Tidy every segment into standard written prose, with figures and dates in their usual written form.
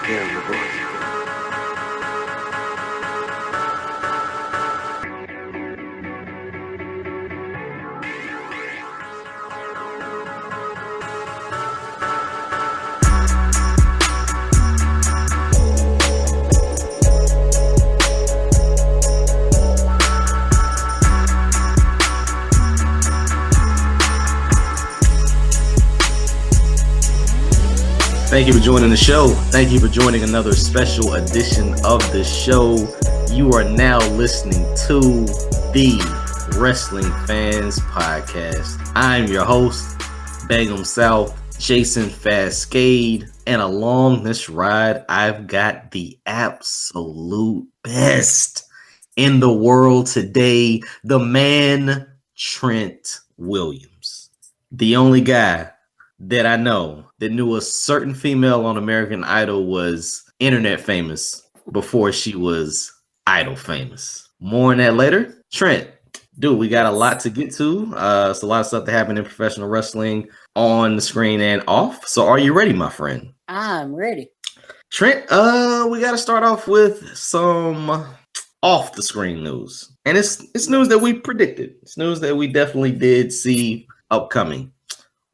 Hear your voice. Thank you for joining the show. Thank you for joining another special edition of the show. You are now listening to the Wrestling Fans Podcast. I'm your host, Bangum South, Jason Fascade, and along this ride, I've got the absolute best in the world today, the man, Trent Williams, the only guy that I know that knew a certain female on American Idol was internet famous before she was Idol famous. More on that later. Trent, dude, we got a lot to get to. It's a lot of stuff that happened in professional wrestling on the screen and off. So are you ready, my friend? I'm ready. Trent, we got to start off with some off the screen news. And it's news that we predicted. It's news that we definitely did see upcoming.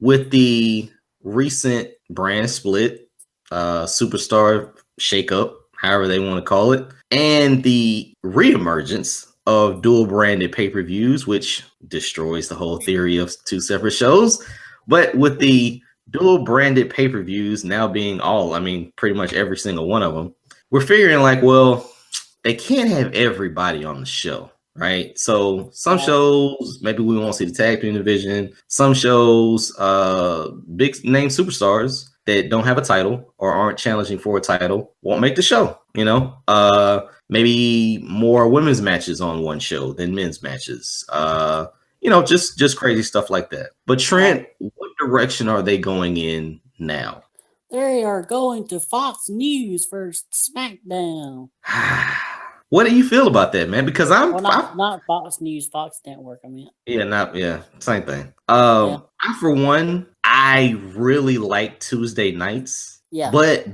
With the recent brand split, superstar shakeup, however they want to call it, and the reemergence of dual branded pay-per-views, which destroys the whole theory of two separate shows. But with the dual branded pay-per-views now being pretty much every single one of them, we're figuring like, well, they can't have everybody on the show. Right. So some shows, maybe we won't see the tag team division. Some shows, big name superstars that don't have a title or aren't challenging for a title won't make the show. Maybe more women's matches on one show than men's matches. Just crazy stuff like that. But Trent, what direction are they going in now? They are going to Fox News for Smackdown. What do you feel about that, man? Because not Fox News, Fox Network. I mean, same thing. I, for one, I really like Tuesday nights. Yeah, but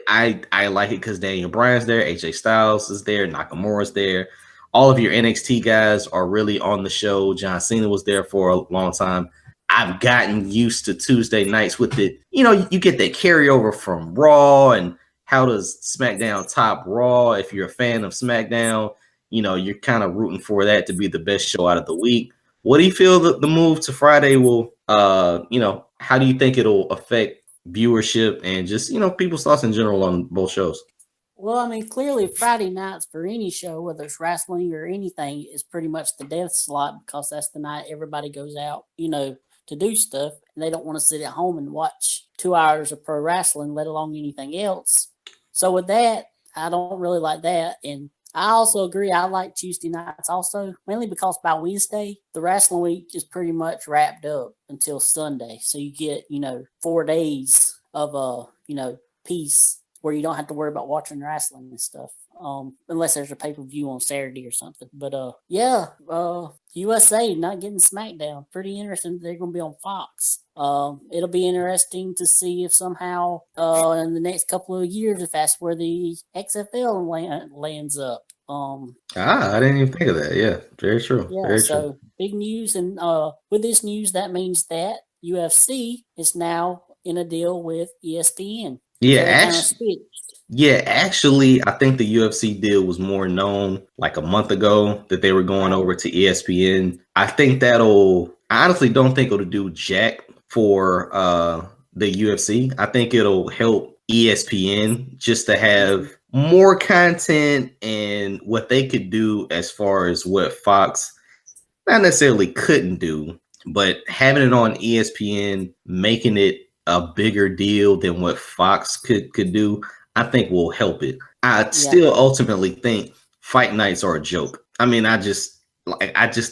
I like it because Daniel Bryan's there, AJ Styles is there, Nakamura's there. All of your NXT guys are really on the show. John Cena was there for a long time. I've gotten used to Tuesday nights with it. You get that carryover from Raw and. How does SmackDown top Raw? If you're a fan of SmackDown, you're kind of rooting for that to be the best show out of the week. What do you feel that the move to Friday will, how do you think it'll affect viewership and just, people's thoughts in general on both shows? Well, I mean, clearly Friday nights for any show, whether it's wrestling or anything, is pretty much the death slot because that's the night everybody goes out, to do stuff. And they don't want to sit at home and watch 2 hours of pro wrestling, let alone anything else. So with that, I don't really like that. And I also agree. I like Tuesday nights also, mainly because by Wednesday, the wrestling week is pretty much wrapped up until Sunday. So you get, 4 days of, peace where you don't have to worry about watching wrestling and stuff. Unless there's a pay-per-view on Saturday or something. But, USA not getting SmackDown. Pretty interesting. They're going to be on Fox. It'll be interesting to see if somehow in the next couple of years, if that's where the XFL lands up. I didn't even think of that. Yeah, very true. Yeah, very so true. Big news. And with this news, that means that UFC is now in a deal with ESPN. Yeah, actually, I think the UFC deal was more known like a month ago that they were going over to ESPN. I honestly don't think it'll do jack for the UFC. I think it'll help ESPN just to have more content and what they could do as far as what Fox not necessarily couldn't do, but having it on ESPN, making it a bigger deal than what Fox could do, I think will help it. I still ultimately think fight nights are a joke. I mean, I just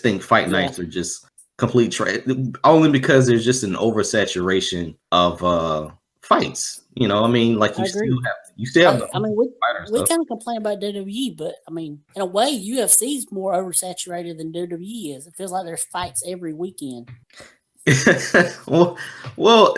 think fight nights are just complete trash, only because there's just an oversaturation of fights. Like you still have. We kind of complain about WWE, but I mean, in a way, UFC is more oversaturated than WWE is. It feels like there's fights every weekend. well,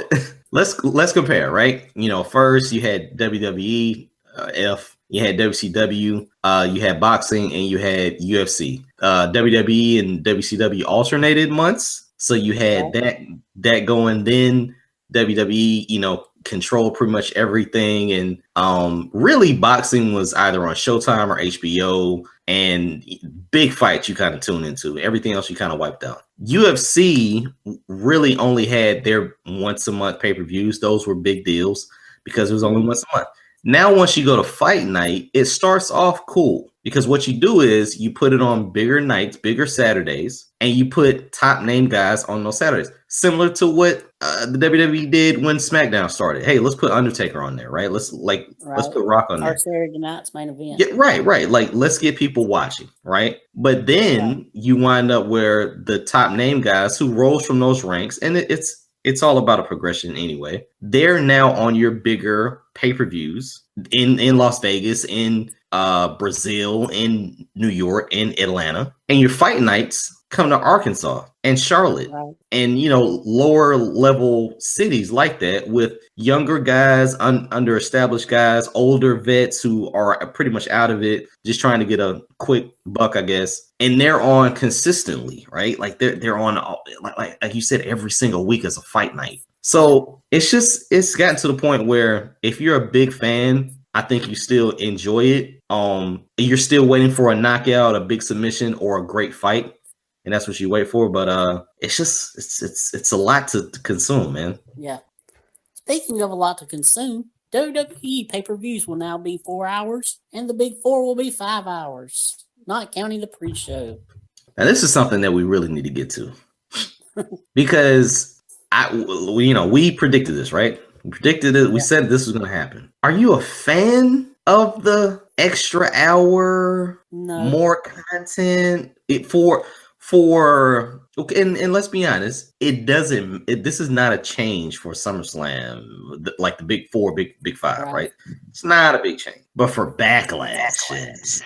let's compare, right? First you had WWE F. You had WCW, you had boxing, and you had UFC. WWE and WCW alternated months, so you had that going. Then WWE, controlled pretty much everything, and really boxing was either on Showtime or HBO. And big fights you kind of tune into. Everything else you kind of wiped out. UFC really only had their once a month pay-per-views. Those were big deals because it was only once a month. Now, once you go to fight night, it starts off cool because what you do is you put it on bigger nights, bigger Saturdays, and you put top name guys on those Saturdays. Similar to what the WWE did when Smackdown started. Hey, let's put Undertaker on there, right? Let's put Rock on there. Our Saturday night's main event. Yeah, right. Like, let's get people watching, right? But then you wind up where the top name guys who rose from those ranks, and it's all about a progression anyway. They're now on your bigger pay-per-views in Las Vegas, in Brazil, in New York, in Atlanta, and your fight nights come to Arkansas and Charlotte and lower level cities like that with younger guys, under established guys, older vets who are pretty much out of it, just trying to get a quick buck, I guess. And they're on consistently, right? Like they're on like you said, every single week is a fight night. So it's gotten to the point where if you're a big fan, I think you still enjoy it. You're still waiting for a knockout, a big submission, or a great fight. And that's what you wait for. But it's a lot to consume, man. Yeah. Speaking of a lot to consume, WWE pay-per-views will now be 4 hours, and the Big Four will be 5 hours, not counting the pre-show. Now, this is something that we really need to get to because we predicted this, right? We predicted it. We said this was going to happen. Are you a fan of the extra hour, more content okay, and let's be honest, this is not a change for SummerSlam, like the Big Four, Big Five, right? It's not a big change. But for Backlash and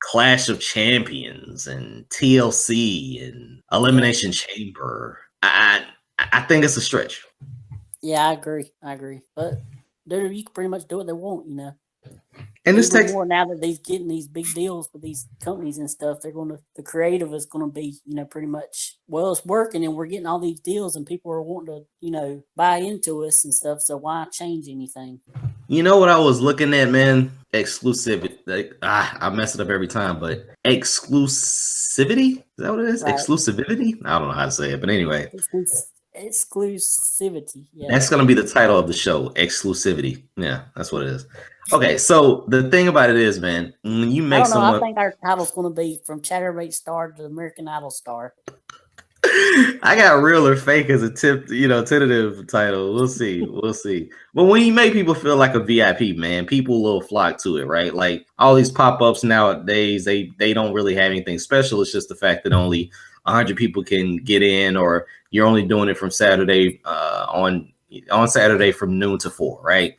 Clash of Champions and TLC and Elimination Chamber, I think it's a stretch. Yeah, I agree. But WWE can pretty much do what they want, And this takes more now that they're getting these big deals with these companies and stuff. The creative is gonna be, pretty much, well, it's working and we're getting all these deals and people are wanting to, buy into us and stuff. So why change anything? You know what I was looking at, man? Exclusivity. I mess it up every time, but exclusivity? Is that what it is? Right. Exclusivity? I don't know how to say it, but anyway. Exclusivity. Yeah. That's going to be the title of the show, Exclusivity. Yeah, that's what it is. Okay, so the thing about it is, man, when you make someone... I think our title's going to be From Chatterbait Star to American Idol Star. I got Real or Fake as a tentative title. We'll see. But when you make people feel like a VIP, man, people will flock to it, right? Like all these pop-ups nowadays, they don't really have anything special. It's just the fact that only 100 people can get in, or you're only doing it from Saturday on Saturday from noon to 4, right?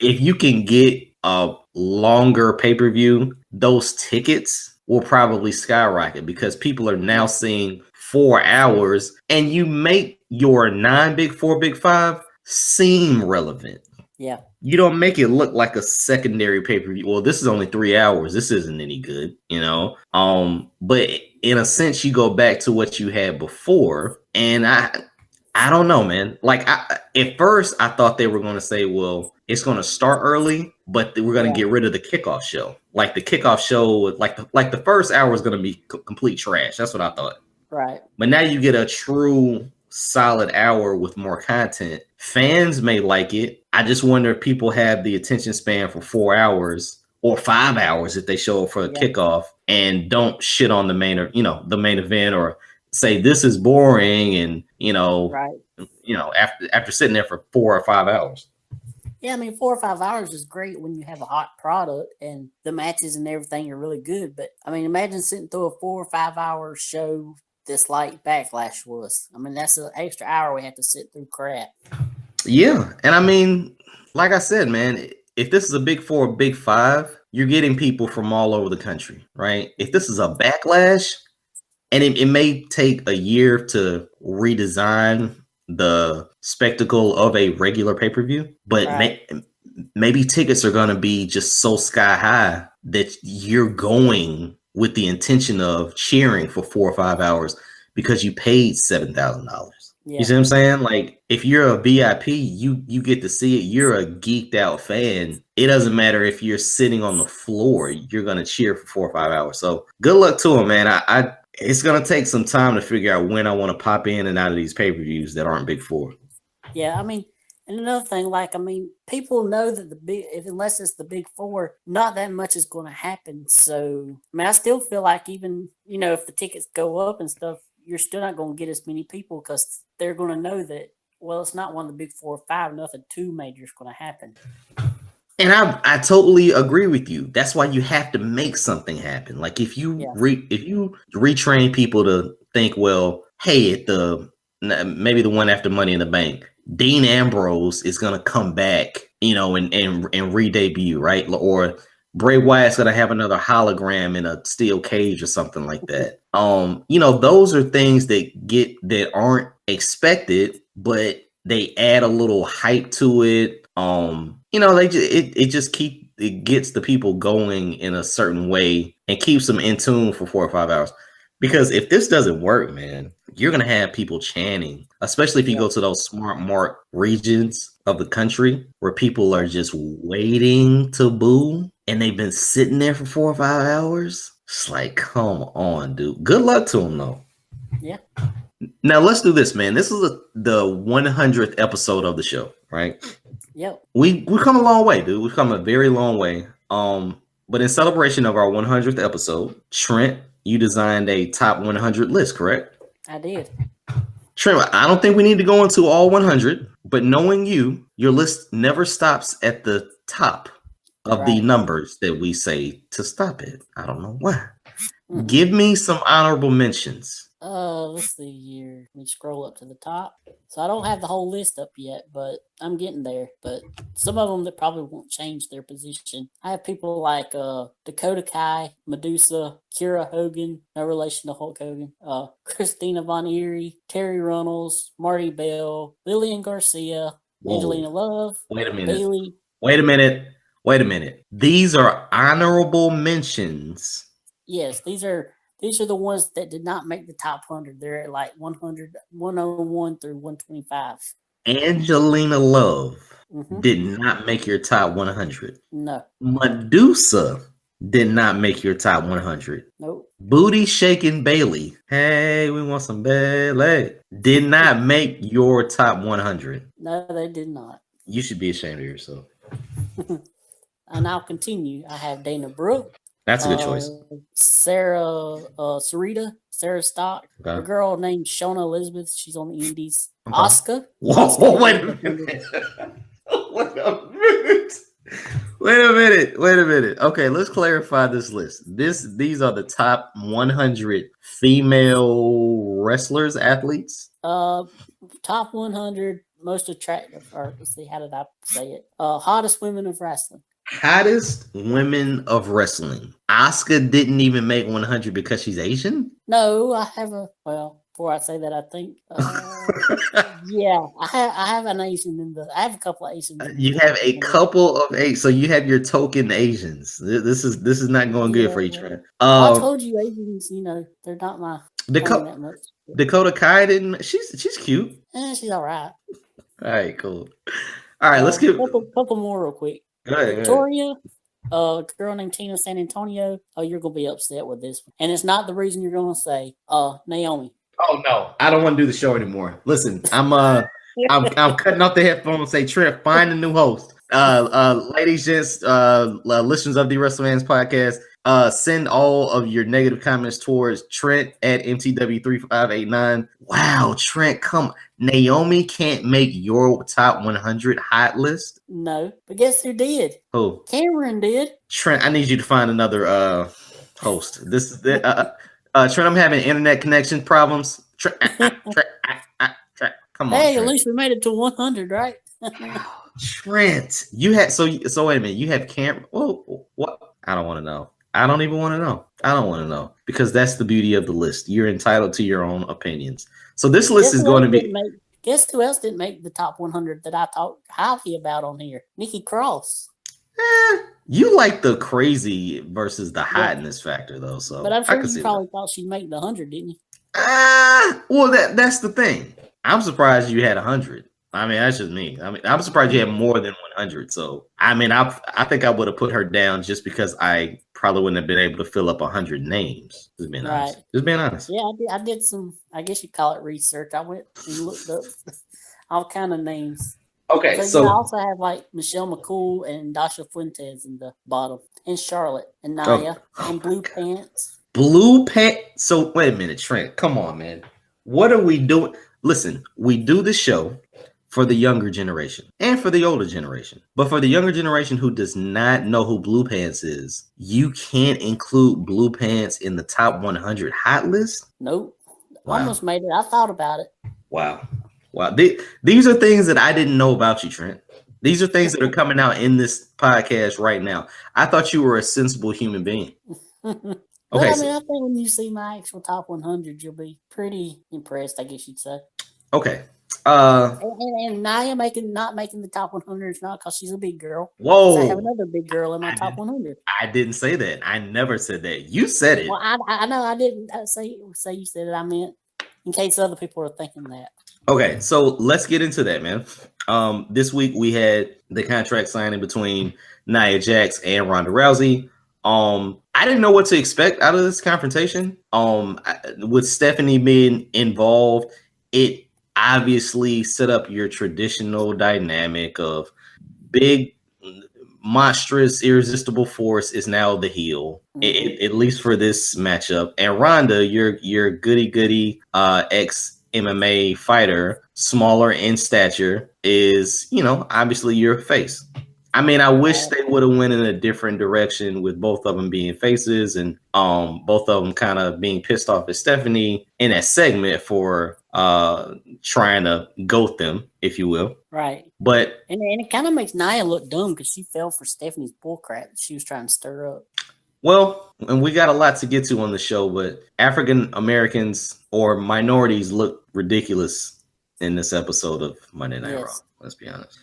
If you can get a longer pay-per-view, those tickets will probably skyrocket because people are now seeing 4 hours, and you make your non-Big Four, Big Five seem relevant. Yeah. You don't make it look like a secondary pay-per-view. Well, this is only 3 hours. This isn't any good, But in a sense, you go back to what you had before, and I don't know, man. Like at first, I thought they were going to say, well, it's going to start early, but we're going to get rid of the kickoff show. Like the kickoff show, like the first hour is going to be complete trash. That's what I thought. Right. But now you get a true solid hour with more content. Fans may like it. I just wonder if people have the attention span for 4 hours or 5 hours if they show up for a kickoff and don't shit on the main event or say this is boring and after sitting there for 4 or 5 hours. Yeah, I mean 4 or 5 hours is great when you have a hot product and the matches and everything are really good. But I mean, imagine sitting through a 4 or 5 hour show this like Backlash was. I mean, that's an extra hour we have to sit through crap. Yeah, and I mean, like I said, man, if this is a Big Four, Big Five, you're getting people from all over the country, right? If this is a Backlash, and it may take a year to redesign the spectacle of a regular pay-per-view, but maybe tickets are going to be just so sky high that you're going with the intention of cheering for 4 or 5 hours because you paid $7,000. Yeah. You see what I'm saying? Like, if you're a VIP, you get to see it. You're a geeked out fan. It doesn't matter if you're sitting on the floor. You're gonna cheer for 4 or 5 hours. So good luck to him, man. I it's gonna take some time to figure out when I want to pop in and out of these pay-per-views that aren't Big Four. Yeah, I mean, and another thing, like, I mean, people know that unless it's the Big Four, not that much is going to happen. So, I mean, I still feel like even, you know, if the tickets go up and stuff, you're still not going to get as many people because they're going to know that, well, it's not one of the Big 4 or 5, nothing too major is going to happen. And I totally agree with you. That's why you have to make something happen. Like, if you retrain people to think, well, hey, maybe the one after Money in the Bank, Dean Ambrose is gonna come back, you know, and re-debut, right? Or Bray Wyatt's gonna have another hologram in a steel cage or something like that. You know, those are things that aren't expected, but they add a little hype to it. You know, it gets the people going in a certain way and keeps them in tune for 4 or 5 hours. Because if this doesn't work, man, you're going to have people chanting, especially if you go to those smart mark regions of the country where people are just waiting to boo and they've been sitting there for 4 or 5 hours. It's like, come on, dude. Good luck to them, though. Yeah. Now, let's do this, man. This is the 100th episode of the show, right? Yep. We've come a long way, dude. We've come a very long way. But in celebration of our 100th episode, Trent, you designed a top 100 list, correct? I did. Trent, I don't think we need to go into all 100, but knowing you, your list never stops at the top of the numbers that we say to stop it. I don't know why. Mm-hmm. Give me some honorable mentions. Let's see here. Let me scroll up to the top. So I don't have the whole list up yet, but I'm getting there. But some of them that probably won't change their position. I have people like Dakota Kai, Medusa, Kiera Hogan, no relation to Hulk Hogan, Christina Von Eerie, Terry Runnels, Marty Bell, Lillian Garcia, Angelina Love, Bailey. Wait a minute. These are honorable mentions. Yes, these are the ones that did not make the top 100. They're at like 100, 101 through 125. Angelina Love did not make your top 100. No. Medusa did not make your top 100. Nope. Booty Shaking Bailey. Hey, we want some Bailey. Did not make your top 100. No, they did not. You should be ashamed of yourself. And I'll continue. I have Dana Brooke. That's a good choice. Sarah Stock. Okay. A girl named Shona Elizabeth. She's on the Indies. Okay. Asuka. Whoa, wait a minute. Wait a minute. Okay, let's clarify this list. These are the top 100 female wrestlers, athletes. Top 100 most attractive, or let's see, how did I say it? Hottest women of wrestling. Hottest women of wrestling. Asuka didn't even make 100 because she's Asian? No, I have before I say that, I think, yeah, I have an Asian I have a couple of Asians. You have a couple of Asians, so you have your token Asians. This is not going good for each other. I told you Asians, you know, they're not my that much. Dakota Kai didn't. She's cute. She's all right. All right, cool. All right, let's give a couple more real quick. Go ahead, Victoria, a girl named Tina San Antonio. Oh, you're gonna be upset with this one, and it's not the reason you're gonna say Naomi. Oh no, I don't want to do the show anymore. Listen, I'm cutting off the headphones. Say Trent, find a new host. Ladies, gents, listeners of the WrestleMans podcast. Send all of your negative comments towards Trent at MTW3589. Wow, Trent, come. Naomi can't make your top 100 hot list. No, but guess who did? Who? Cameron did. Trent, I need you to find another host. Trent, I'm having internet connection problems. Trent, come on. Hey, Trent. At least we made it to 100, right? Trent, you had so wait a minute. You have Cameron. Oh, what? I don't want to know. I don't even want to know. I don't want to know because that's the beauty of the list. You're entitled to your own opinions. So this list is going to be. Guess who else didn't make the top 100 that I talked highly about on here? Nikki Cross. You like the crazy versus the hotness factor, though. So, but I'm sure you probably that. thought she'd make the 100, didn't you? Well, that's the thing. I'm surprised you had 100. I mean, that's just me. I mean, I'm surprised you had more than 100. So, I mean, I think I would have put her down just because I probably wouldn't have been able to fill up 100 names. Just being honest. Just being honest. Yeah, I did some, I guess you call it research. I went and looked up all kind of names. Okay, so I also have like Michelle McCool and Dasha Fuentes in the bottom, and Charlotte and Nia and Blue Pants. Blue Pants. So wait a minute, Trent. Come on, man. What are we doing? Listen, we do the show for the younger generation and for the older generation. But for the younger generation who does not know who Blue Pants is, you can't include Blue Pants in the top 100 hot list? Nope. Wow. Almost made it. I thought about it. Wow. These are things that I didn't know about you, Trent. These are things that are coming out in this podcast right now. I thought you were a sensible human being. Okay, I think when you see my actual top 100, you'll be pretty impressed, I guess you'd say. Okay. And Nia not making the top 100 is not because she's a big girl. Whoa! I have another big girl in my top 100. I didn't say that. I never said that. You said it. Well, I know I didn't say you said it. I meant in case other people are thinking that. Okay, so let's get into that, man. This week we had the contract signing between Nia Jax and Ronda Rousey. I didn't know what to expect out of this confrontation. With Stephanie being involved, it obviously set up your traditional dynamic of big, monstrous, irresistible force is now the heel, at least for this matchup. And Ronda, your goody ex MMA fighter, smaller in stature, is, obviously your face. I mean, I wish they would have went in a different direction with both of them being faces and both of them kind of being pissed off at Stephanie in that segment for trying to goat them, if you will. Right. But and it kind of makes Nia look dumb because she fell for Stephanie's bullcrap that she was trying to stir up. Well, and we got a lot to get to on the show, but African Americans or minorities look ridiculous in this episode of Monday Night Raw. Let's be honest.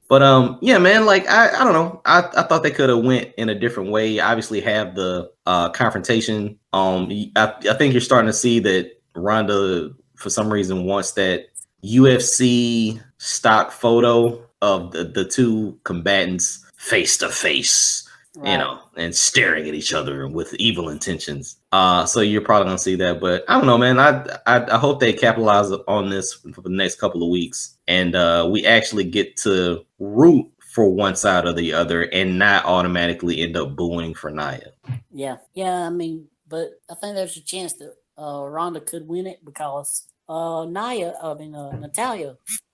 But yeah, man, like I don't know. I thought they could have went in a different way. Obviously, have the confrontation. I think you're starting to see that Ronda, for some reason, wants that UFC stock photo of the two combatants face to face. Right. And staring at each other with evil intentions. So you're probably gonna see that, but I don't know, man. I hope they capitalize on this for the next couple of weeks, and we actually get to root for one side or the other, and not automatically end up booing for Nia. Yeah. I mean, but I think there's a chance that Ronda could win it because Natalya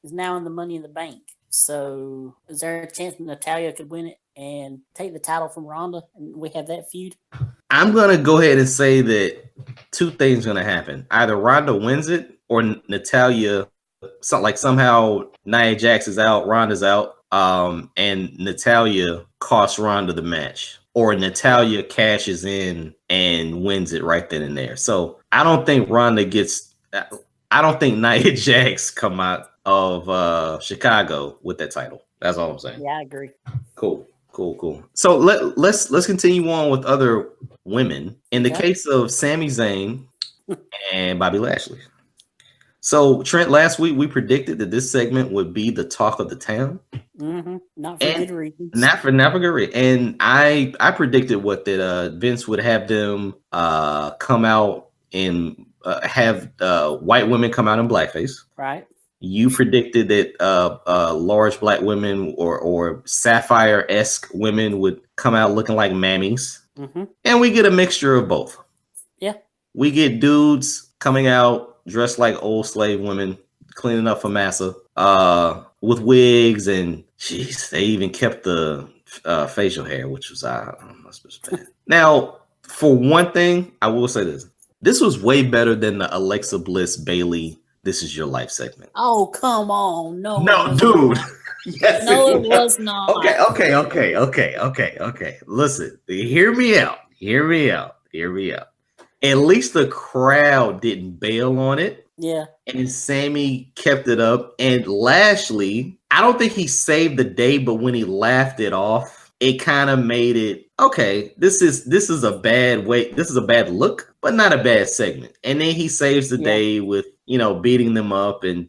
is now in the Money in the Bank. So is there a chance Natalya could win it and take the title from Ronda, and we have that feud? I'm gonna go ahead and say that two things are gonna happen: either Ronda wins it, or Natalya, somehow Nia Jax is out, Ronda's out, and Natalya costs Ronda the match, or Natalya cashes in and wins it right then and there. So I don't think Ronda gets. I don't think Nia Jax come out of Chicago with that title. That's all I'm saying. Yeah, I agree. Cool. So let's continue on with other women. In the case of Sami Zayn and Bobby Lashley. So Trent, last week we predicted that this segment would be the talk of the town. Mm-hmm. Not for good reasons. Not for good reason. And I predicted that Vince would have them come out and have white women come out in blackface. Right. You predicted that large black women or sapphire-esque women would come out looking like mammies. Mm-hmm. And we get a mixture of both. Yeah. We get dudes coming out dressed like old slave women, cleaning up for massa, with wigs, and jeez, they even kept the facial hair, which was bad. Now, for one thing, I will say this. This was way better than the Alexa Bliss Bailey This Is Your Life segment. Oh, come on. No, dude. Yes, no, it was not. Okay. Listen, hear me out. At least the crowd didn't bail on it. Yeah. And Sammy kept it up. And Lashley, I don't think he saved the day, but when he laughed it off, it kind of made it okay. This is a bad way. This is a bad look, but not a bad segment. And then he saves the day with beating them up and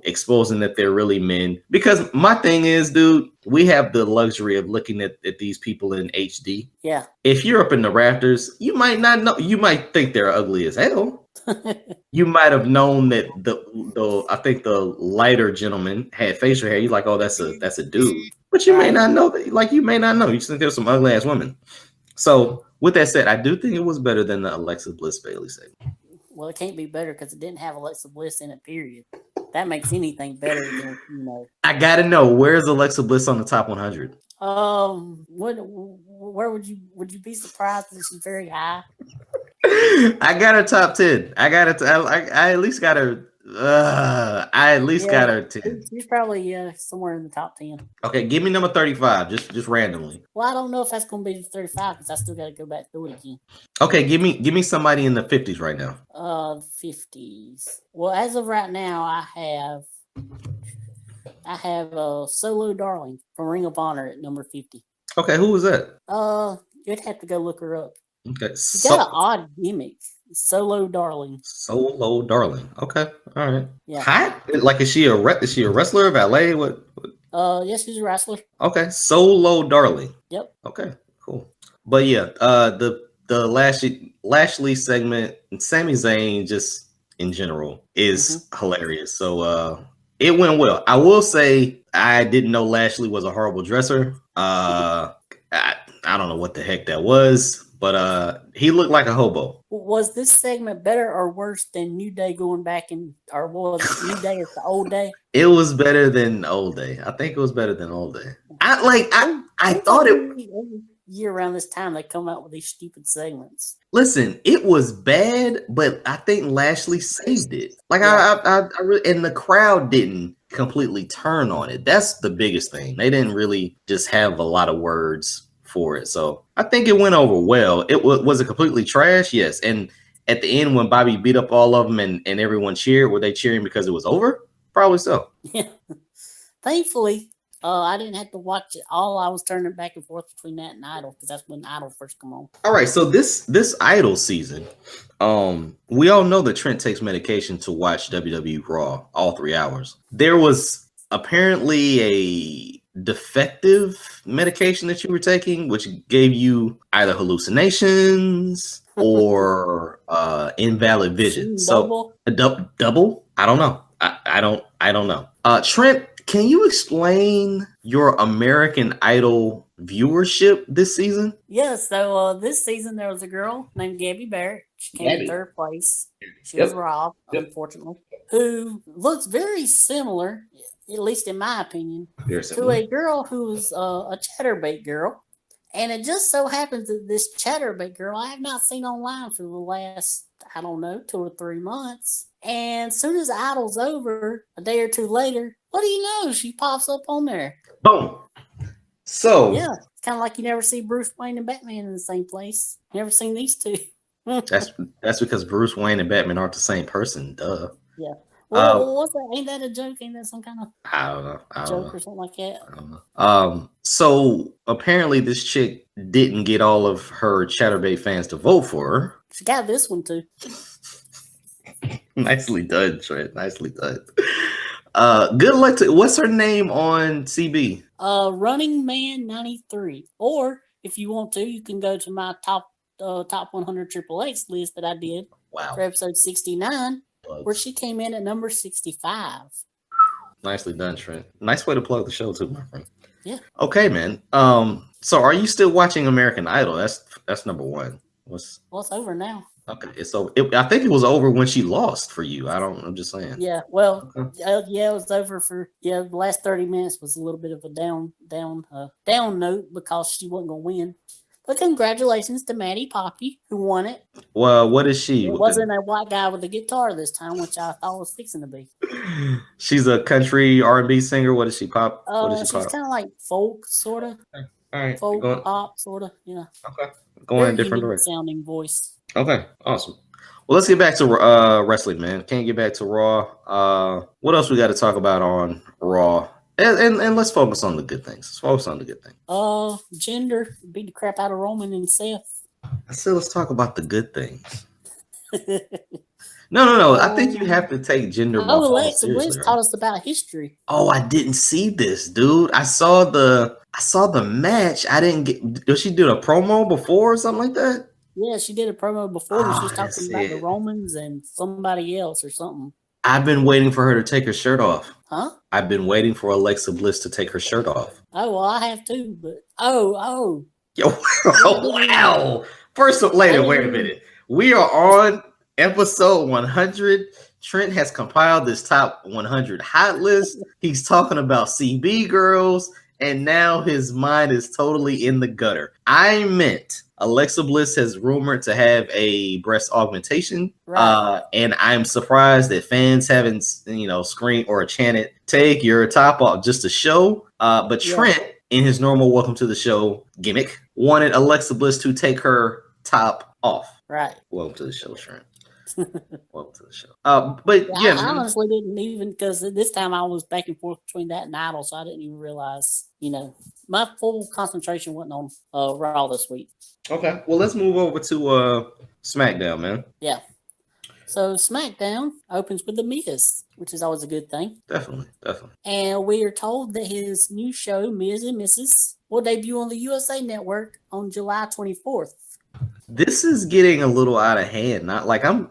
exposing that they're really men. Because my thing is, dude, we have the luxury of looking at these people in HD. Yeah. If you're up in the rafters, you might not know. You might think they're ugly as hell. You might have known that I think the lighter gentleman had facial hair. You're like, oh, that's a dude. But you may not know that. Like, you may not know. You think there's some ugly ass women. So with that said, I do think it was better than the Alexa Bliss Bailey segment. Well, it can't be better because it didn't have Alexa Bliss in it. Period. That makes anything better than I gotta know, where's Alexa Bliss on the top 100? Where would you be surprised that she's very high? I got her top 10. I at least got her. I at least got her 10. She's probably somewhere in the top 10. Okay, give me number 35, just randomly. Well, I don't know if that's going to be 35 because I still got to go back through it again. Okay, give me somebody in the 50s right now. 50s. Well, as of right now, I have Solo Darling from Ring of Honor at number 50. Okay, who was that? You'd have to go look her up. Okay, She's got an odd gimmick. Solo Darling. Solo Darling. Okay, all right. Yeah. Hot? Like, is she a wrestler, valet? What? Yes, she's a wrestler. Okay, Solo Darling. Yep. Okay, cool. But yeah, the Lashley segment and Sami Zayn just in general is hilarious. So it went well. I will say I didn't know Lashley was a horrible dresser. I don't know what the heck that was. But he looked like a hobo. Was this segment better or worse than New Day going back or was New Day as the old day? It was better than old day. I think it was better than old day. I thought it. Every year around this time they come out with these stupid segments. Listen, it was bad, but I think Lashley saved it. Like I really, and the crowd didn't completely turn on it. That's the biggest thing. They didn't really just have a lot of words for it. So I think it went over well. It was it completely trash? Yes. And at the end when Bobby beat up all of them and everyone cheered, were they cheering because it was over? Probably so. Yeah. Thankfully, I didn't have to watch it. All I was turning back and forth between that and Idol because that's when Idol first come on. All right. So this Idol season, we all know that Trent takes medication to watch WWE Raw all 3 hours. There was apparently a defective medication that you were taking, which gave you either hallucinations or invalid vision. So a double? I don't know. I don't know. Trent, can you explain your American Idol viewership this season? Yeah, so this season there was a girl named Gabby Barrett. She came in third place. She was robbed, unfortunately, who looks very similar, at least in my opinion, to a girl who was a chatterbait girl. And it just so happens that this chatterbait girl I have not seen online for the last, 2 or 3 months. And as soon as Idol's over, a day or two later, what do you know? She pops up on there. Boom. So yeah, it's kind of like you never see Bruce Wayne and Batman in the same place. Never seen these two. That's because Bruce Wayne and Batman aren't the same person. Duh. Yeah. Well, what's that? Ain't that a joke? Ain't that some kind of joke or something like that? I don't know. So apparently this chick didn't get all of her Chatterbait fans to vote for her. She got this one too. Nicely done, Trent. Nicely done. Good luck to what's her name on CB? Running Man 93. Or if you want to, you can go to my top 100 Triple X list that I did for episode 69. Where she came in at number 65. Nicely done, Trent. Nice way to plug the show too, my friend. Yeah. Okay, man. So are you still watching American Idol? That's number one. It's over now. Okay, it's over. I think it was over when she lost for you. I'm just saying. Yeah. Well, it was over for the last 30 minutes was a little bit of a down note because she wasn't gonna win. But congratulations to Maddie Poppy, who won it. Well, what is she? It wasn't a white guy with a guitar this time, which I thought was fixing to be. She's a country R&B singer. What is she pop? She's kind of like folk, sort of. Okay. All right. Folk, pop, sort of. Yeah. Okay. Going in a different direction. Sounding voice. Okay. Awesome. Well, let's get back to wrestling, man. Can't get back to Raw. What else we got to talk about on Raw? And let's focus on the good things. Let's focus on the good things. Jinder beat the crap out of Roman and Seth. I said let's talk about the good things. No. I think you have to take Jinder Mahal Alexa seriously. Bliss Right? taught us about history. Oh, I didn't see this, dude. I saw the match. I didn't get. Did she do a promo before or something like that? Yeah, she did a promo before. Oh, She was talking about the Romans and somebody else or something. I've been waiting for her to take her shirt off. Huh? I've been waiting for Alexa Bliss to take her shirt off. Oh, well, I have too, but oh. Yo, wow. First of wait a minute. We are on episode 100. Trent has compiled this top 100 hot list. He's talking about CB girls, and now his mind is totally in the gutter. I meant Alexa Bliss has rumored to have a breast augmentation, Right. and I'm surprised that fans haven't, screamed or chanted, "Take your top off," just to show. But Trent, in his normal "Welcome to the show" gimmick, wanted Alexa Bliss to take her top off. Right. Welcome to the show, Trent. Welcome to the show. But yeah, I honestly didn't even, because this time I was back and forth between that and Idol, so I didn't even realize. My full concentration wasn't on Raw this week. Okay, well, let's move over to SmackDown, man. Yeah. So SmackDown opens with The Miz, which is always a good thing. Definitely. And we are told that his new show, Miz and Mrs., will debut on the USA Network on July 24th. This is getting a little out of hand. Not like I'm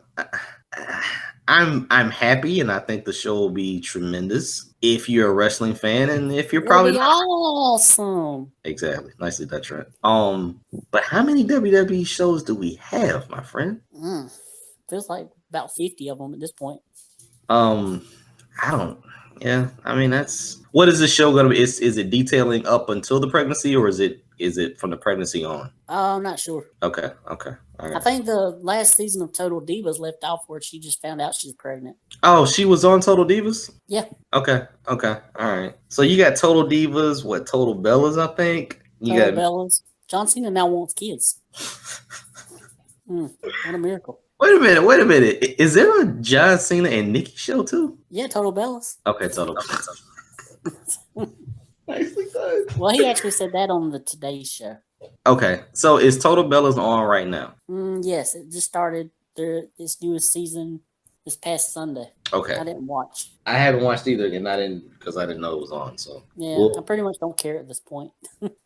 happy, and I think the show will be tremendous if you're a wrestling fan, and if you're probably not. Awesome. Exactly. Nicely done, Trent. But how many WWE shows do we have, my friend? Feels like about 50 of them at this point. I don't. Yeah, I mean what is this show going to be? Is it detailing up until the pregnancy, or is it from the pregnancy on? I'm not sure. Okay. All right. I think the last season of Total Divas left off where she just found out she's pregnant. Oh, she was on Total Divas? Yeah. Okay. All right. So you got Total Divas, Total Bellas, I think. Total Bellas. John Cena now wants kids. What a miracle. Wait a minute. Is there a John Cena and Nikki show too? Yeah, Total Bellas. Okay, Total Bellas. Nicely done. Well, he actually said that on the Today Show. Okay, so is Total Bellas on right now? Yes, it just started this newest season this past Sunday. Okay. I didn't watch. I haven't watched either, and I didn't because I didn't know it was on. So yeah, I pretty much don't care at this point.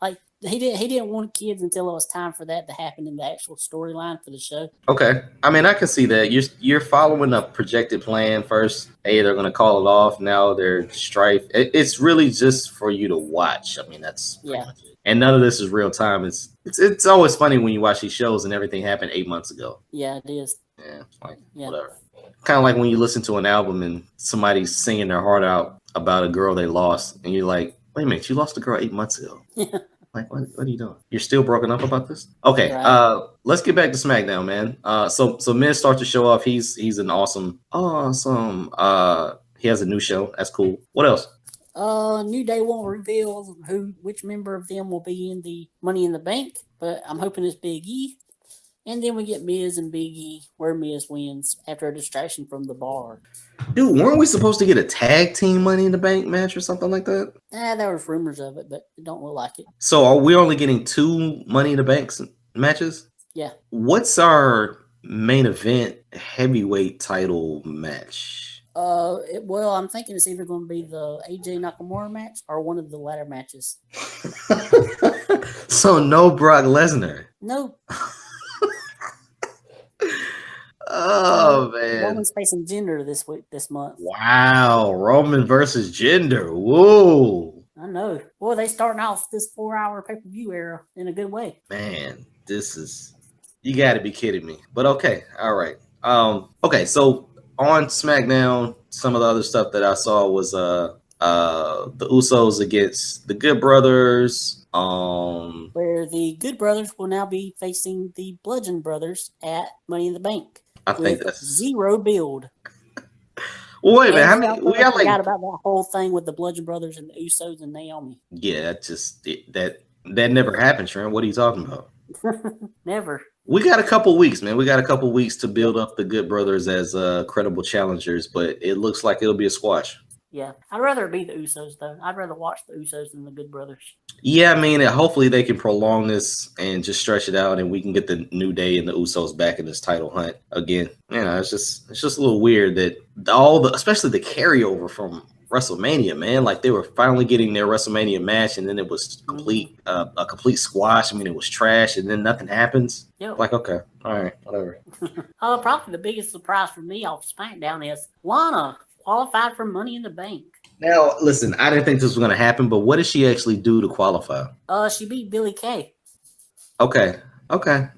Like he didn't want kids until it was time for that to happen in the actual storyline for the show. Okay, I mean I can see that you're following a projected plan first. Hey, they're gonna call it off. Now they're strife. It's really just for you to watch. I mean that's much it. And none of this is real time. It's always funny when you watch these shows and everything happened 8 months ago. Yeah, it is. Yeah, whatever. Kind of like when you listen to an album and somebody's singing their heart out about a girl they lost, and you're like, wait a minute, you lost a girl 8 months ago. Yeah. Like, what are you doing? You're still broken up about this? Okay, right. Let's get back to SmackDown, man. So Miz starts to show off. He's an awesome. He has a new show. That's cool. What else? New Day won't reveal which member of them will be in the Money in the Bank, but I'm hoping it's Big E. And then we get Miz and Big E, where Miz wins after a distraction from the bar. Dude, weren't we supposed to get a tag team Money in the Bank match or something like that? There was rumors of it, but it don't look like it. So are we only getting 2 Money in the Bank matches? Yeah. What's our main event heavyweight title match? Well, I'm thinking it's either going to be the AJ Nakamura match or one of the latter matches. So no Brock Lesnar. No. Oh man, Roman's facing Jinder this month. Wow, Roman versus Jinder. Whoa. I know. Boy, they starting off this 4-hour pay-per-view era in a good way. Man, you got to be kidding me. But okay, all right. Okay, so on SmackDown, some of the other stuff that I saw was the Usos against the Good Brothers. Where the Good Brothers will now be facing the Bludgeon Brothers at Money in the Bank. I think that's 0 build. Well, wait a minute. We forgot about that whole thing with the Bludgeon Brothers and the Usos and Naomi. Yeah, that never happened, Trent. What are you talking about? Never. We got a couple weeks, man. We got a couple weeks to build up the Good Brothers as credible challengers, but it looks like it'll be a squash. Yeah, I'd rather it be the Usos though. I'd rather watch the Usos than the Good Brothers. Yeah, I mean, hopefully they can prolong this and just stretch it out, and we can get the New Day and the Usos back in this title hunt again. You know, it's just a little weird that especially the carryover from WrestleMania, man. Like they were finally getting their WrestleMania match, and then it was a complete squash. I mean, it was trash, and then nothing happens. Yep. Like, okay, all right, whatever. Probably the biggest surprise for me off SmackDown is Lana qualified for Money in the Bank. Now, listen, I didn't think this was going to happen, but what did she actually do to qualify? She beat Billie Kay. Okay.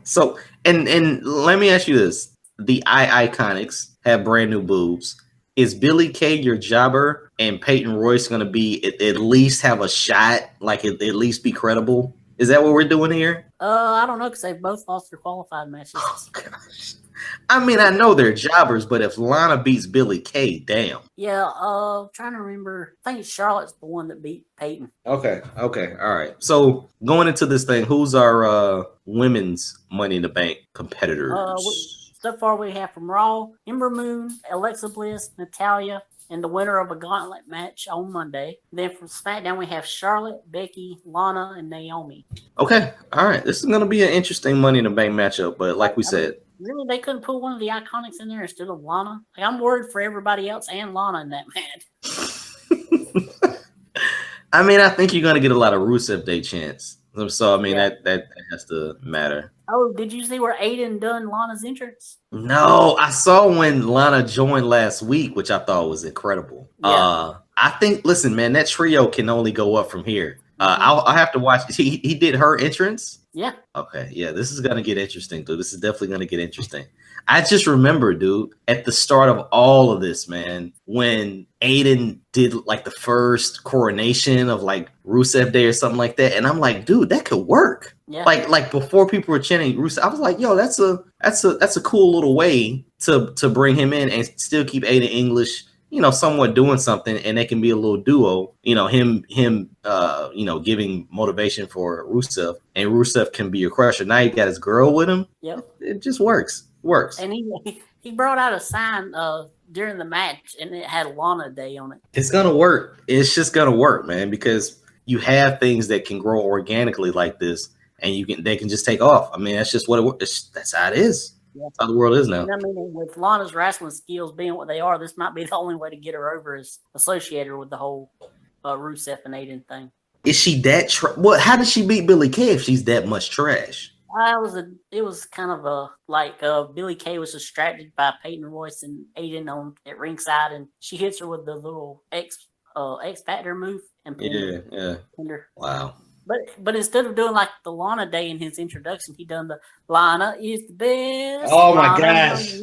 So, and let me ask you this: the Iconics have brand new boobs. Is Billie Kay your jobber, and Peyton Royce going to be at least have a shot, like at least be credible? Is that what we're doing here? I don't know, because they both lost their qualified matches. Oh gosh. I mean, I know they're jobbers, but if Lana beats Billie Kay, damn. Yeah, trying to remember. I think Charlotte's the one that beat Peyton. Okay, all right. So going into this thing, who's our women's Money in the Bank competitors? So far we have from Raw, Ember Moon, Alexa Bliss, Natalya, and the winner of a gauntlet match on Monday. Then from SmackDown we have Charlotte, Becky, Lana, and Naomi. Okay, all right. This is going to be an interesting Money in the Bank matchup, but like we said, really, they couldn't put one of the Iconics in there instead of Lana? Like, I'm worried for everybody else and Lana in that match. I mean, I think you're going to get a lot of RusevDay chants. So, I mean, that has to matter. Oh, did you see where Aiden done Lana's entrance? No, I saw when Lana joined last week, which I thought was incredible. Yeah. I think, listen, man, that trio can only go up from here. I'll have to watch. He did her entrance. Yeah. Okay. Yeah, this is gonna get interesting, dude. This is definitely gonna get interesting. I just remember, dude, at the start of all of this, man, when Aiden did like the first coronation of like RusevDay or something like that, and I'm like, dude, that could work. Yeah. Like before people were chanting Rusev, I was like, yo, that's a cool little way to bring him in and still keep Aiden English, you know, somewhat doing something, and they can be a little duo, you know, him, you know, giving motivation for Rusev, and Rusev can be your crusher. Now you got his girl with him. Yep. It just works. And he brought out a sign during the match, and it had Lana Day on it. It's gonna work. It's just gonna work, man, because you have things that can grow organically like this, and they can just take off. I mean, that's just what that's how it is. Yeah. That's how the world is now. And I mean, with Lana's wrestling skills being what they are, this might be the only way to get her over, is associate her with the whole Rusev and Aiden thing. Is she that how did she beat Billie Kay if she's that much trash? It was kind of like Billie Kay was distracted by Peyton Royce and Aiden at ringside, and she hits her with the little X Factor move and pinned her. Wow. But instead of doing like the Lana Day in his introduction, he done the Lana is the best. Oh my gosh.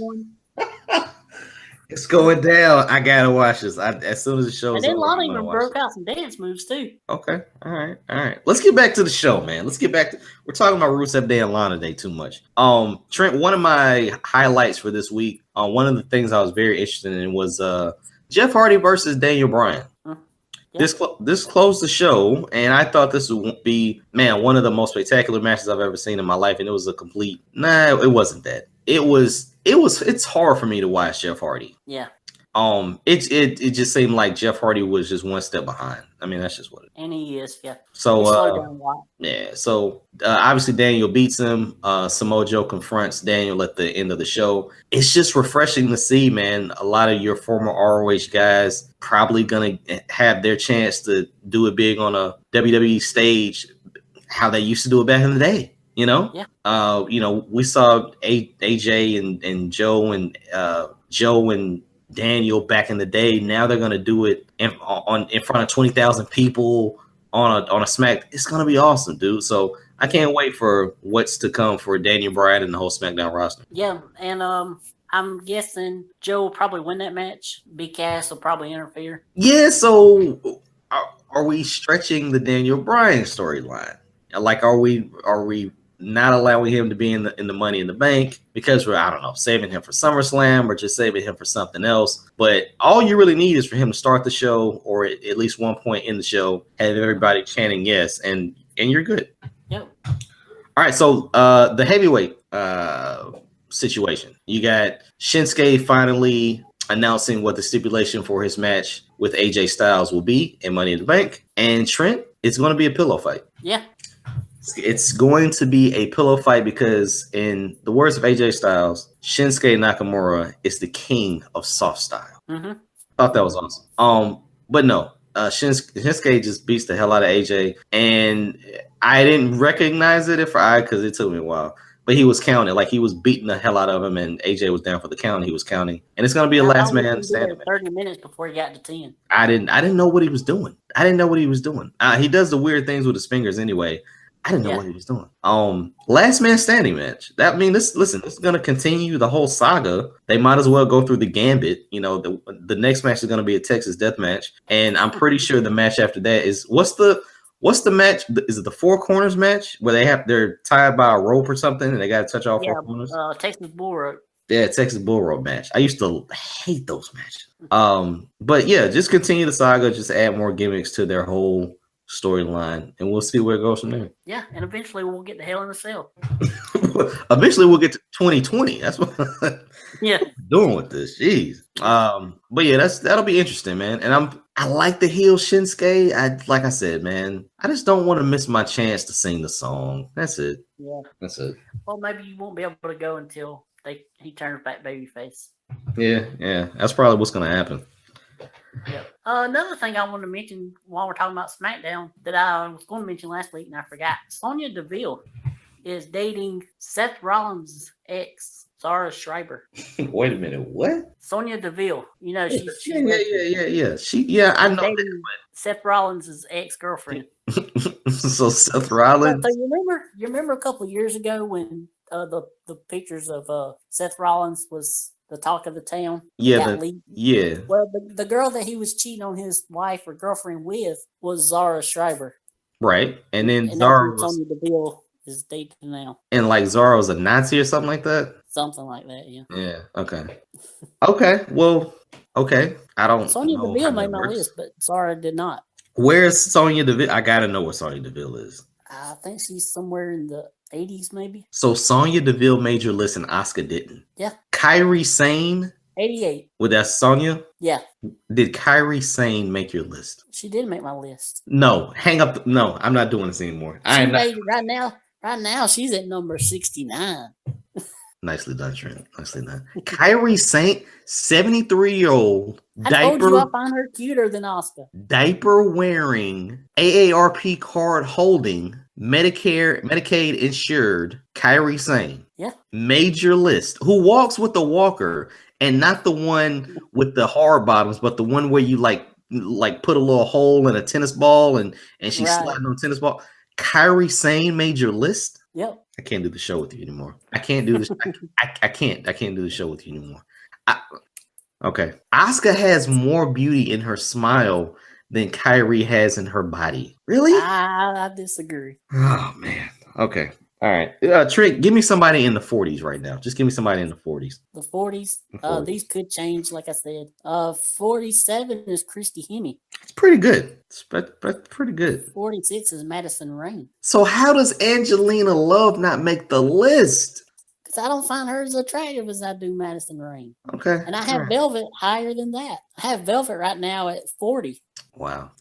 It's going down. I gotta watch this. As soon as the show's over. And then Lana even broke out some dance moves too. Okay. All right. Let's get back to the show, man. We're talking about RusevDay and Lana Day too much. Trent, one of my highlights for this week, one of the things I was very interested in was Jeff Hardy versus Daniel Bryan. This closed the show, and I thought this would be, man, one of the most spectacular matches I've ever seen in my life, and it was a complete. Nah, it wasn't that. It's hard for me to watch Jeff Hardy. Yeah. It just seemed like Jeff Hardy was just one step behind. I mean, that's just what it is. And he is, yeah. So yeah. So obviously Daniel beats him. Samoa Joe confronts Daniel at the end of the show. It's just refreshing to see, man. A lot of your former ROH guys probably gonna have their chance to do it big on a WWE stage, how they used to do it back in the day. You know, we saw AJ and Joe and Daniel back in the day. Now they're gonna do it in front of 20,000 people on a Smack. It's gonna be awesome, dude. So I can't wait for what's to come for Daniel Bryan and the whole SmackDown roster. Yeah, and I'm guessing Joe will probably win that match. Big Cass will probably interfere. Yeah. So are we stretching the Daniel Bryan storyline? Like, are we not allowing him to be in the Money in the Bank because we're, I don't know, saving him for SummerSlam or just saving him for something else? But all you really need is for him to start the show, or at least one point in the show, have everybody chanting yes, and you're good. Yep. All right, so the heavyweight situation. You got Shinsuke finally announcing what the stipulation for his match with AJ Styles will be in Money in the Bank. And Trent, it's going to be a pillow fight. Yeah. It's going to be a pillow fight because, in the words of AJ Styles, Shinsuke Nakamura is the king of soft style. Mm-hmm. Thought that was awesome. But no, Shinsuke just beats the hell out of AJ, and I didn't recognize it because it took me a while. But he was counting, like he was beating the hell out of him, and AJ was down for the count. He was counting, and it's gonna be a last man standing. 30 minutes before he got to 10. I didn't know what he was doing. He does the weird things with his fingers anyway. I didn't know what he was doing. Last man standing match. This is gonna continue the whole saga. They might as well go through the gambit. You know, the next match is gonna be a Texas death match, and I'm pretty sure the match after that is what's the match? Is it the Four Corners match where they're tied by a rope or something and they got to touch all four corners? Texas Bull Rope. Yeah, Texas Bull Rope match. I used to hate those matches. But yeah, just continue the saga. Just add more gimmicks to their whole storyline, and we'll see where it goes from there. Yeah, and eventually we'll get to Hell in a Cell. Eventually we'll get to 2020. That's what I'm doing with this. Jeez. But yeah, that'll be interesting, man. And I like the heel Shinsuke. Like I said, man, I just don't want to miss my chance to sing the song. That's it. Yeah. That's it. Well, maybe you won't be able to go until he turns back babyface. Yeah. That's probably what's gonna happen. Yep. Another thing I wanted to mention while we're talking about SmackDown that I was going to mention last week and I forgot. Sonya Deville is dating Seth Rollins' ex, Zara Schreiber. Wait a minute, what? Sonya Deville. You know, she's yeah. I know that. Seth Rollins' ex-girlfriend. So Seth Rollins. So you remember a couple of years ago when the pictures of Seth Rollins was the talk of the town. Yeah. Well, the girl that he was cheating on his wife or girlfriend with was Zara Schreiber. Right. And then Zara was Sonya Deville is dating now. And like Zara was a Nazi or something like that? Something like that, yeah. Yeah, okay. Okay, well, okay. I don't Sonya know Deville made my list, but Zara did not. Where's Sonya Deville? I gotta know where Sonya Deville is. I think she's somewhere in the 80s, maybe. So Sonya Deville made your list and Asuka didn't. Yeah. Kairi Sane. 88. Well, that's Sonya? Yeah. Did Kairi Sane make your list? She did make my list. No, hang up. No, I'm not doing this anymore. Right now, she's at number 69. Nicely done, Trent. Nicely done. Kairi Sane, 73-year-old. Told you I find her cuter than Asuka. Diaper wearing, AARP card holding, Medicaid insured, Kairi Sane. Yeah. Major list. Who walks with the walker and not the one with the hard bottoms, but the one where you like put a little hole in a tennis ball and she's sliding on a tennis ball. Kairi Sane made your list. Yep. I can't do the show with you anymore. I can't do this. I can't do the show with you anymore. Okay. Asuka has more beauty in her smile than Kairi has in her body. Really? I disagree. Oh man. Okay. All right. Trick, give me somebody in the 40s right now. Just give me somebody in the 40s. The 40s? These could change, like I said. 47 is Christy Hemme. It's pretty good. It's pretty good. 46 is Madison Rain. So how does Angelina Love not make the list? Because I don't find her as attractive as I do Madison Rain. Okay. And I have Velvet higher than that. I have Velvet right now at 40. Wow.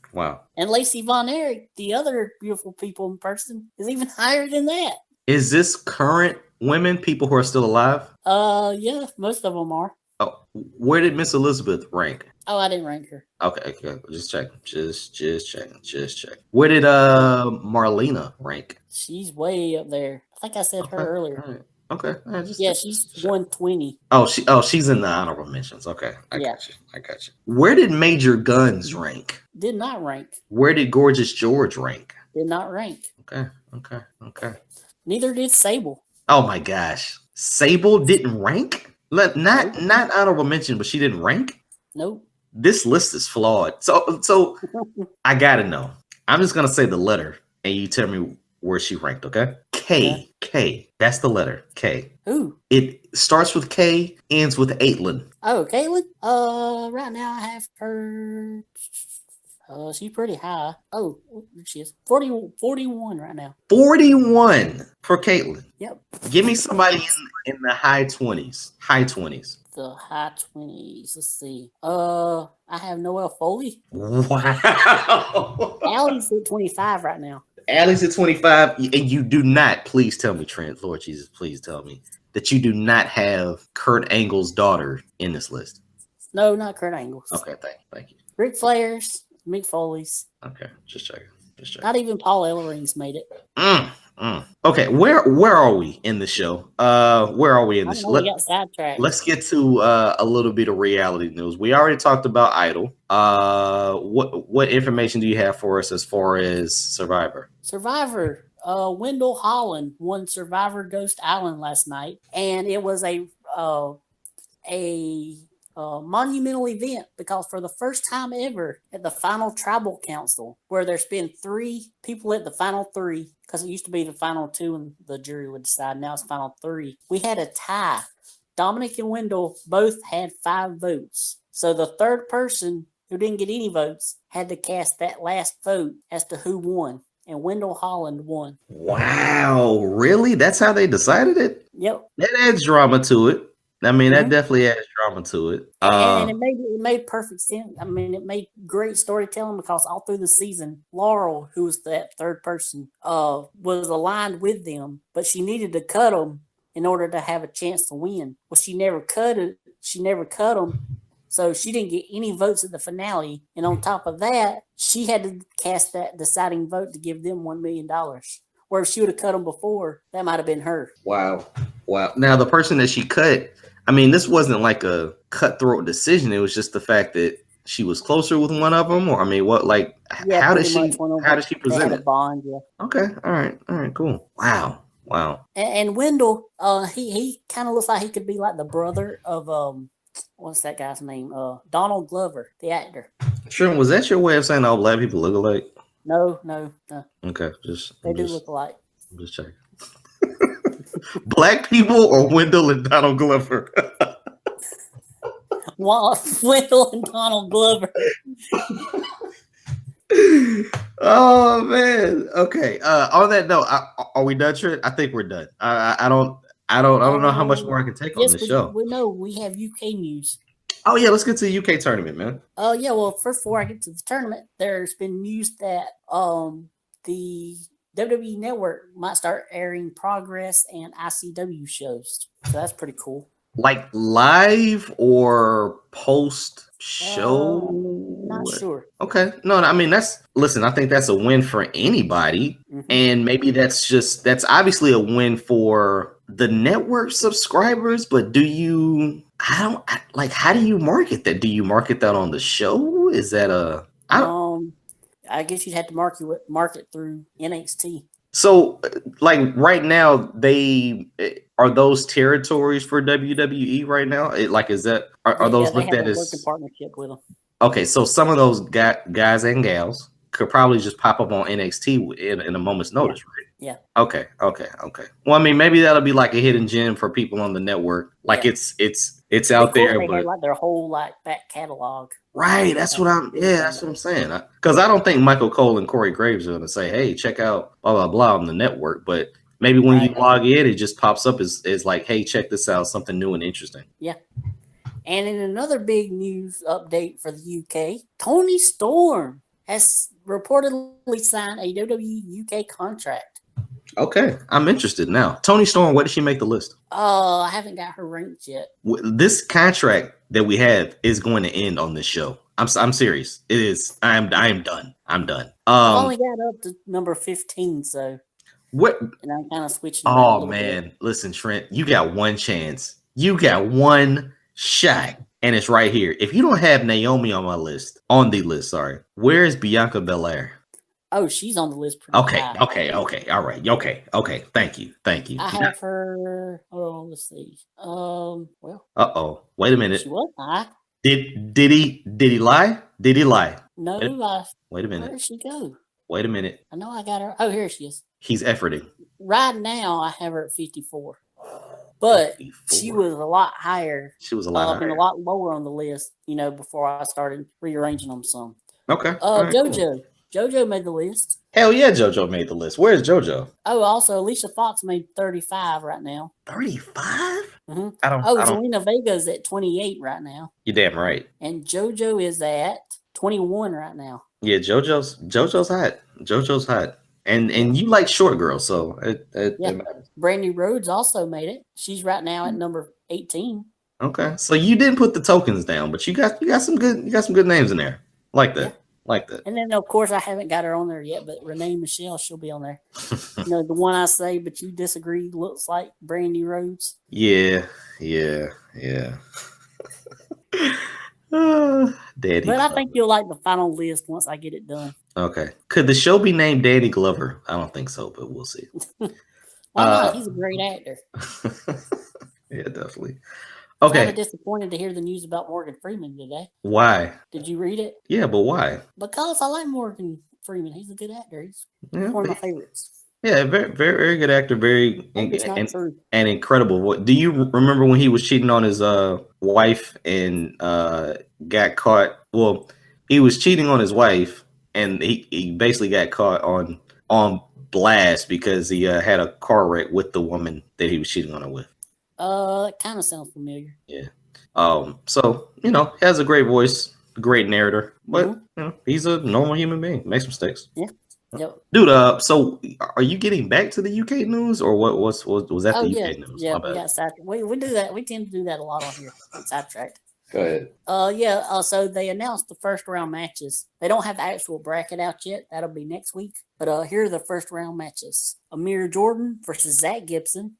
And Lacey Von Erich, the other beautiful people in person, is even higher than that. Is this current women, people who are still alive? Yeah, most of them are. Oh, where did Miss Elizabeth rank? Oh, I didn't rank her. Okay. Just checking. Just checking. Where did Marlena rank? She's way up there. I think I said her earlier. All right. Okay. She's 120. She's in the honorable mentions. Okay. I got you. Where did Major Guns rank? Did not rank. Where did Gorgeous George rank? Did not rank. Okay. Neither did Sable. Oh my gosh. Sable didn't rank? Not honorable mention, but she didn't rank? Nope. This list is flawed. So I gotta know. I'm just gonna say the letter and you tell me where she ranked, okay? K. That's the letter. K. Who? It starts with K, ends with Aitlin. Oh, Caitlin? Right now I have her. She's pretty high. Oh, she is 41 right now. 41 for Caitlyn. Yep. Give me somebody in the high 20s. High 20s. The high 20s. Let's see. I have Noelle Foley. Wow. Allie's at 25 right now. Allie's at 25. And you do not, please tell me, Trent, Lord Jesus, please tell me that you do not have Kurt Angle's daughter in this list. No, not Kurt Angle's. Okay, thank you. Ric Flair's, Mick Foley's. Okay, just checking. Not even Paul Ellering's made it. Okay, where are we in the show? Where are we in the show? We got sidetracked. Let's get to a little bit of reality news. We already talked about Idol. What information do you have for us as far as Survivor? Wendell Holland won Survivor Ghost Island last night, and it was a monumental event because for the first time ever at the final tribal council, where there's been 3 people at the final 3, because it used to be the final 2 and the jury would decide. Now it's final 3. We had a tie. Dominic and Wendell both had 5 votes. So the third person who didn't get any votes had to cast that last vote as to who won. And Wendell Holland won. Wow, really? That's how they decided it? Yep. That adds drama to it. I mean, that definitely adds drama to it. And it made perfect sense. I mean, it made great storytelling because all through the season, Laurel, who was that third person, was aligned with them, but she needed to cut them in order to have a chance to win. Well, she never cut it. She never cut them. So she didn't get any votes at the finale. And on top of that, she had to cast that deciding vote to give them $1 million. Where if she would have cut them before, that might have been her. Wow. Now, the person that she cut, I mean, this wasn't like a cutthroat decision. It was just the fact that she was closer with one of them. Or, I mean, how did she present it? Bond, yeah. Okay. All right, cool. Wow. And Wendell, he kind of looks like he could be like the brother of, what's that guy's name? Donald Glover, the actor. Sherman, was that your way of saying all black people look alike? No. Okay, they do look alike. I'm just checking. Black people or Wendell and Donald Glover? Wendell and Donald Glover. Oh man. Okay. On that note, are we done, Trent? I think we're done. I don't know how much more I can take on this show. We have UK news. Oh yeah, let's get to the UK tournament, man. Oh yeah, well, first before I get to the tournament, there's been news that the WWE Network might start airing Progress and ICW shows. So that's pretty cool. Like live or post show? Not sure. Okay. No, I mean I think that's a win for anybody. Mm-hmm. And maybe that's obviously a win for the network subscribers, but how do you market that? Do you market that on the show? Is that I guess you'd have to market through NXT. So, like right now, are those territories for WWE right now? Is that are those looked at as working partnership with them? Okay, so some of those guys and gals could probably just pop up on NXT in a moment's notice, right? Yeah. Okay. Well, I mean, maybe that'll be like a hidden gem for people on the network. Like it's out there, they but like their whole back catalog. Right. That's what I'm saying. Because I don't think Michael Cole and Corey Graves are going to say, "Hey, check out blah blah blah" on the network. But maybe when you log in, it just pops up as like, "Hey, check this out, something new and interesting." Yeah. And in another big news update for the UK, Toni Storm has reportedly signed a WWE UK contract. Okay, I'm interested now. Toni Storm, where did she make the list? I haven't got her ranked yet. This contract that we have is going to end on this show. I'm serious. It is. I am done. I'm done. I only got up to number 15, so what? And I'm kind of switching. Oh man, listen, Trent, you got one chance. You got one shot, and it's right here. If you don't have Naomi on the list, sorry, where is Bianca Belair? Oh, she's on the list. Okay. All right. Okay. Thank you. I have her. Oh, let's see. Well. Wait a minute. She was high. Did he lie? Did he lie? No. Wait a minute. Where did she go? Wait a minute. I know I got her. Oh, here she is. He's efforting. Right now, I have her at 54. But 54. She was a lot higher. She was a lot higher. And a lot lower on the list, before I started rearranging them some. Okay. All right, cool. JoJo made the list. Hell yeah, JoJo made the list. Where's JoJo? Oh, also Alicia Fox made 35 right now. 35? Mm-hmm. I don't. Zelina Vega's at 28 right now. You're damn right. And JoJo is at 21 right now. Yeah, JoJo's hot. JoJo's hot. And you like short girls, so it matters. Brandy Rhodes also made it. She's right now at number 18. Okay, so you didn't put the tokens down, but you got some good names in there. Like that. Yeah. Like that. And then of course I haven't got her on there yet, but Renee Michelle, she'll be on there. The one I say, but you disagree, looks like Brandy Rhodes. Yeah. Daddy. But I think you'll like the final list once I get it done. Okay. Could the show be named Danny Glover? I don't think so, but we'll see. Why not? He's a great actor. Yeah, definitely. Okay. I'm kind of disappointed to hear the news about Morgan Freeman today. Why? Did you read it? Yeah, but why? Because I like Morgan Freeman. He's a good actor. He's one of my favorites. Yeah, very, very, very good actor. Very and incredible. Do you remember when he was cheating on his wife and got caught? Well, he was cheating on his wife, and he basically got caught on blast because he had a car wreck with the woman that he was cheating on her with. It kind of sounds familiar. Yeah. So has a great voice, great narrator, but he's a normal human being. Makes mistakes. Yeah. Yep. Dude, so are you getting back to the UK news, or what was that the UK news? Yeah, we got sidetracked. We do that. We tend to do that a lot on here. Sidetracked. Go ahead. So they announced the first round matches. They don't have the actual bracket out yet. That'll be next week. But here are the first round matches. Amir Jordan versus Zach Gibson.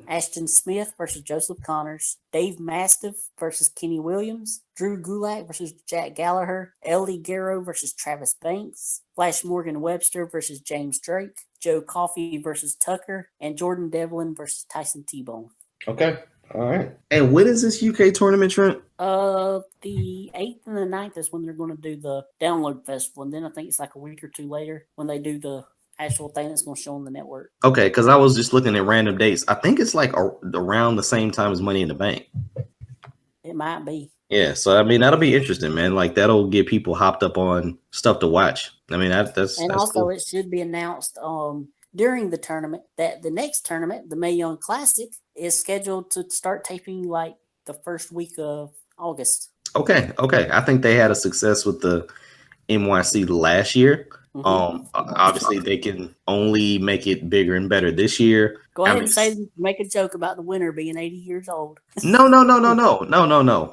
Ashton Smith versus Joseph Connors, Dave Mastiff versus Kenny Williams, Drew Gulak versus Jack Gallagher, Eddie Guerrero versus Travis Banks, Flash Morgan Webster versus James Drake, Joe Coffey versus Tucker, and Jordan Devlin versus Tyson T-Bone. Okay. All right. And when is this UK tournament, Trent? The 8th and the 9th is when they're going to do the Download Festival, and then I think it's like a week or two later when they do the actual thing that's going to show on the network. Okay, because I was just looking at random dates. I think it's like around the same time as Money in the Bank. It might be. Yeah, so I mean that'll be interesting, man. Like that'll get people hopped up on stuff to watch. I mean that's also cool. It should be announced during the tournament that the next tournament, the Mae Young Classic, is scheduled to start taping like the first week of August. Okay. I think they had a success with the NYC last year. Mm-hmm. Obviously they can only make it bigger and better this year. Go ahead and make a joke about the winner being 80 years old. No.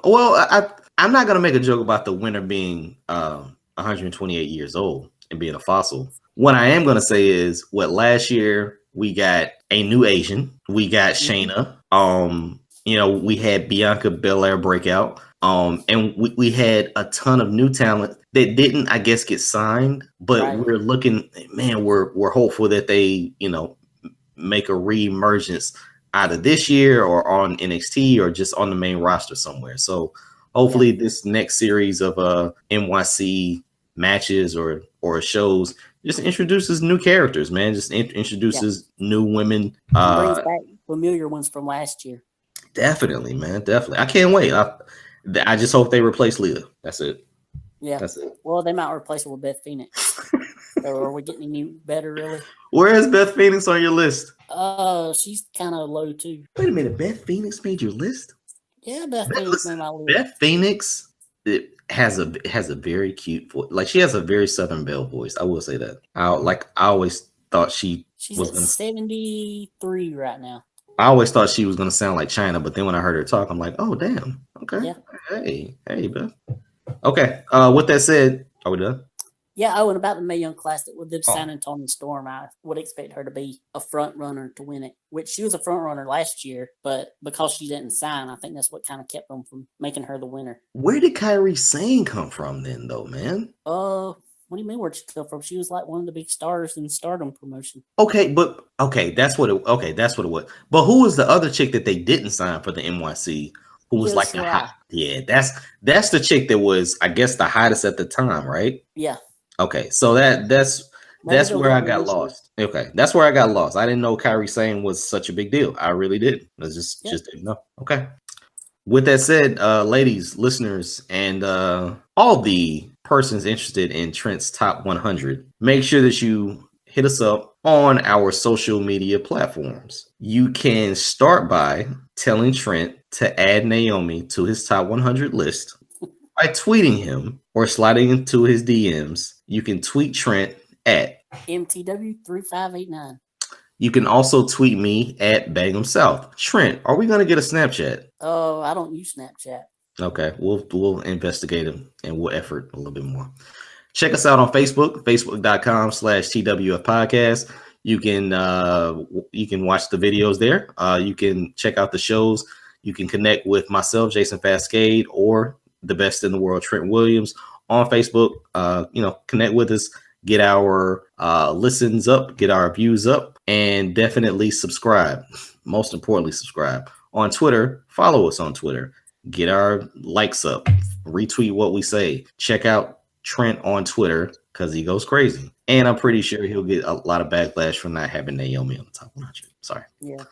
Well, I'm not gonna make a joke about the winner being 128 years old and being a fossil. What I am gonna say is what last year we got a new Asian, we got Shayna, we had Bianca Belair breakout. And we had a ton of new talent that didn't, I guess, get signed, but we're looking, man, we're hopeful that they, make a re-emergence either this year or on NXT or just on the main roster somewhere. So hopefully this next series of NYC matches or shows just introduces new characters, man. Just introduces new women. Brings back familiar ones from last year. Definitely, man. Definitely. I can't wait. I just hope they replace Lita. That's it. Yeah. That's it. Well, they might replace it with Beth Phoenix. So are we getting any better, really? Where is Beth Phoenix on your list? She's kind of low, too. Wait a minute. Beth Phoenix made your list? Yeah, Beth Phoenix made my list. Beth Phoenix has a very cute voice. Like, she has a very Southern Belle voice. I will say that. I always thought she's at 73 right now. I always thought she was going to sound like China, but then when I heard her talk, I'm like, oh, damn. Okay. Yeah. Hey, Beth. Okay. With that said, are we done? Yeah. And about the Mae Young Classic, with them signing Toni Storm, I would expect her to be a front runner to win it, which she was a front runner last year, but because she didn't sign, I think that's what kind of kept them from making her the winner. Where did Kairi Sane come from then, though, man? What do you mean where'd she come from? She was like one of the big stars in Stardom promotion. That's what it was. But who was the other chick that they didn't sign for the NYC? Who was like the hot? Yeah, that's the chick that was, I guess, the hottest at the time, right? Yeah. Okay, so that's where I got lost. Okay, that's where I got lost. I didn't know Kairi Sane was such a big deal. I really didn't. I just didn't know. Okay. With that said, ladies, listeners, and all the persons interested in Trent's top 100, make sure that you hit us up on our social media platforms. You can start by telling Trent to add Naomi to his top 100 list by tweeting him or sliding into his DMs. You can tweet Trent at MTW3589. You can also tweet me at Bangham South. Trent, are we going to get a Snapchat? Oh, I don't use Snapchat. Okay, we'll investigate it and we'll effort a little bit more. Check us out on Facebook, facebook.com/TWF podcast. You can watch the videos there. You can check out the shows. You can connect with myself, Jason Fascade, or the best in the world, Trent Williams, on Facebook. Connect with us, get our listens up, get our views up, and definitely subscribe. Most importantly, subscribe. On Twitter, follow us on Twitter. Get our likes up, retweet what we say. Check out Trent on Twitter because he goes crazy. And I'm pretty sure he'll get a lot of backlash for not having Naomi on the top 100. Sorry. Yeah.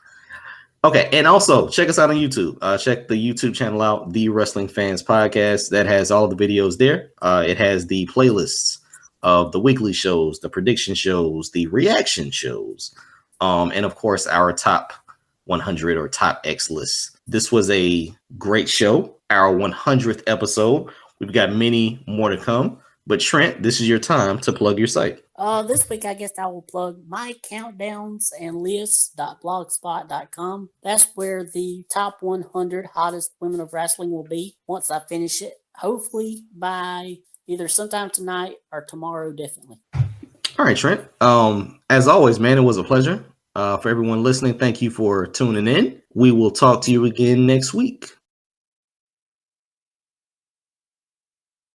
Okay. And also check us out on YouTube. Check the YouTube channel out, The Wrestling Fans Podcast. That has all the videos there. It has the playlists of the weekly shows, the prediction shows, the reaction shows, and of course our top 100 or top X lists. This was a great show, our 100th episode. We've got many more to come, but Trent, this is your time to plug your site. This week, I guess I will plug my countdowns and lists.blogspot.com. That's where the top 100 hottest women of wrestling will be once I finish it, hopefully by either sometime tonight or tomorrow, definitely. All right, Trent. As always, man, it was a pleasure. For everyone listening, thank you for tuning in. We will talk to you again next week.